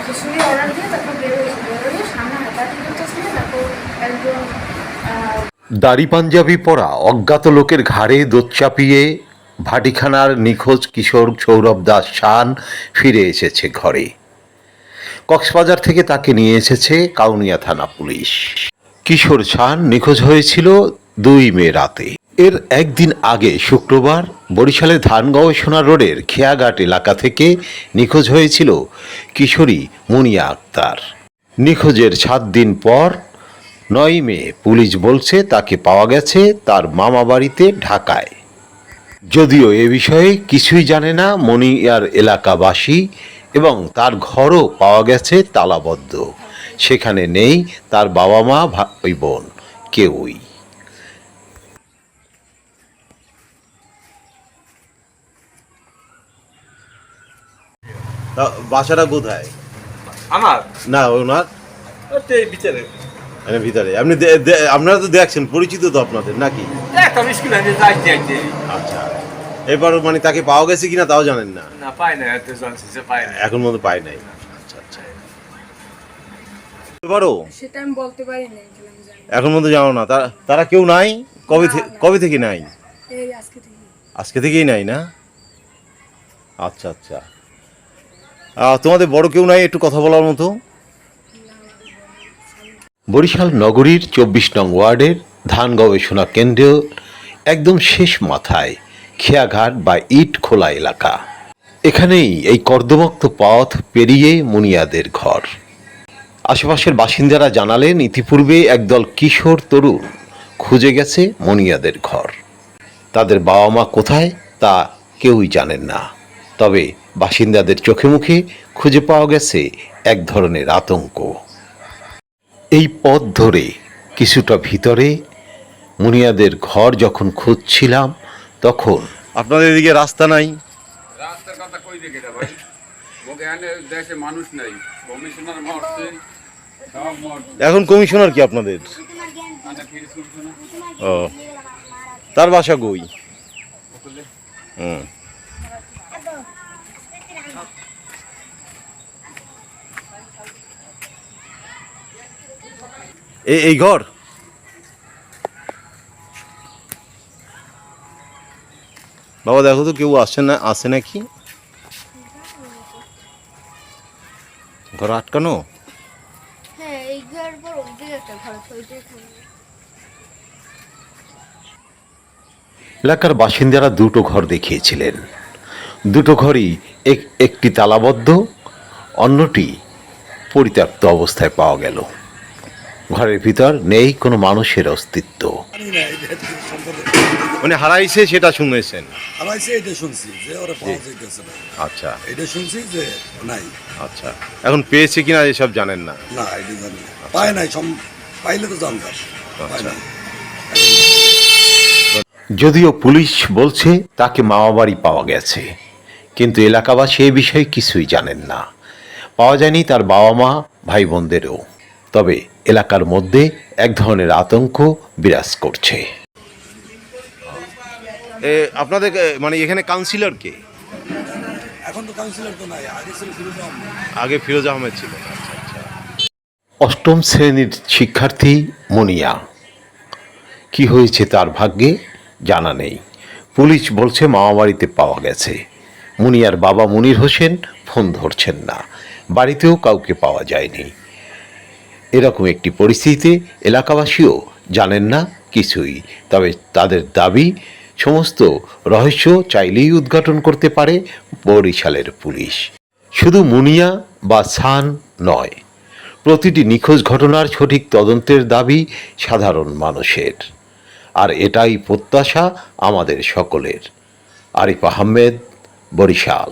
খিচুড়ি order দিয়ে তারপর বেরোয় সামনে হাঁটাহাঁটি করতেছিল, তারপর একজন দাড়ি পাঞ্জাবি পরা অজ্ঞাত লোকের ঘাড়ে দোত চাপিয়ে ভাটিখানার নিখোঁজ কিশোর সৌরভ দাস শান ফিরে এসেছে ঘরে। কক্সবাজার থেকে তাকে নিয়ে এসেছে কাউনিয়া থানা পুলিশ। কিশোর শান নিখোঁজ হয়েছিল 2 মে রাতে। এর একদিন আগে শুক্রবার বরিশালের ধান গবেষণা রোডের খেয়াঘাট এলাকা থেকে নিখোঁজ হয়েছিল কিশোরী মুনিয়া আক্তার। নিখোঁজের 7 দিন পর 9 মে পুলিশ বলছে তাকে পাওয়া গেছে তার মামা বাড়িতে ঢাকায়। যদিও এ বিষয়ে কিছুই জানে না মুনিয়ার এলাকাবাসী এবং তার ঘরও পাওয়া গেছে তালাবদ্ধ। সেখানে নেই তার বাবা মা ভাই বোন কেউই। বাসাটা কোথায়? আমার না ওনার বিচারে ভিতরে। আপনি আপনারা তো দেখছেন, পরিচিত তো আপনাদের নাকি? একটা স্কুলে যাইতে যাইতে আচ্ছা, এবার মানে তাকে পাওয়া গেছে কিনা তাও জানেন না? না পাই না, এত জানছি যে পাই না, এখন মতো পাই নাই। আচ্ছা আচ্ছা, পারো সেটা আমি বলতে পারি না, এখন মতো জানো না? তারা কেউ নাই? কবে থেকে নাই? এই আজকে থেকে। আজকে থেকেই নাই না? আচ্ছা আচ্ছা, তোমাদের বড় কেউ নাই একটু কথা বলার মতো? বরিশাল নগরীর 24 নং ওয়ার্ডের ধান গবেষণা কেন্দ্রের একদম শেষ মাথায় খেয়াঘাট বা ইট খোলা এলাকা। এখানেই এই কর্দমাক্ত পথ পেরিয়ে মুনিয়াদের ঘর। আশেপাশের বাসিন্দারা জানালেন ইতিপূর্বে একদল কিশোর তরুণ খুঁজে গেছে মুনিয়াদের ঘর। তাদের বাবা মা কোথায় তা কেউই জানেন না। তবে বাসিন্দাদের চোখে মুখে খুঁজে পাওয়া গেছে এক ধরনের আতঙ্ক। এই পথ ধরে কিছুটা ভিতরে মুনিয়াদের ঘর যখন খুঁজছিলাম তখন আপনাদের এদিকে রাস্তা নাই? রাস্তার কথা কই দেখে ভাই, এখানে দেশে মানুষ নাই, কমিশনার মরছে, সব মরছে। এখন কমিশনার কি আপনাদের? ও, তার বাসা কই? হুম, এই ঘর? বাবা দেখো তো কেউ আসে নাকি? ঘর আটকানো? হ্যাঁ, এই ঘর পর ওই দিকে একটা ঘর আছে, ওইটাই এলাকার বাসিন্দারা দুটো ঘর দেখিয়েছিলেন। দুটো ঘরই একটি তালাবদ্ধ, অন্যটি পরিত্যক্ত অবস্থায় পাওয়া গেল। ঘরের ভিতর নেই কোনো মানুষের অস্তিত্ব। মানে হারাইছে সেটা শুনেছেন? হারাইছে এটা শুনছি যে ওরা পাওয়া যাইতেছে না। আচ্ছা, এটা শুনছি যে নাই। আচ্ছা, এখন পেয়েছে কিনা এসব জানেন না? না, এটা জানি না, পায় নাই। পাইলে তো জানতাম, পায় নাই। যদিও পুলিশ বলছে তাকে মামাবাড়ি পাওয়া গেছে, কিন্তু এলাকাবাসী এই বিষয়ে কিছুই জানেন না। পাওয়া যায়নি তার বাবা মা ভাই বোনদেরও। তবে এলাকার মধ্যে এক ধরনের আতঙ্ক বিরাজ করছে। আপনাদের মানে এখানে কাউন্সিলর কে? এখন তো কাউন্সিলর তো নাই, আগে ছিল ফিরোজ আহমেদ। আগে ফিরোজ আহমেদ ছিল। অষ্টম শ্রেণীর শিক্ষার্থী মুনিয়া, কি হয়েছে তার ভাগ্যে জানা নেই। পুলিশ বলছে মামাবাড়িতে পাওয়া গেছে। মুনিয়ার বাবা মুনির হোসেন ফোন ধরছেন না, বাড়িতেও কাউকে পাওয়া যায়নি। এরকম একটি পরিস্থিতিতে এলাকাবাসীও জানেন না কিছুই। তবে তাদের দাবি সমস্ত রহস্য চাইলেই উদ্ঘাটন করতে পারে বরিশালের পুলিশ। শুধু মুনিয়া বা শান নয়, প্রতিটি নিখোঁজ ঘটনার সঠিক তদন্তের দাবি সাধারণ মানুষের। আর এটাই প্রত্যাশা আমাদের সকলের। আরিফ আহমেদ, বরিশাল।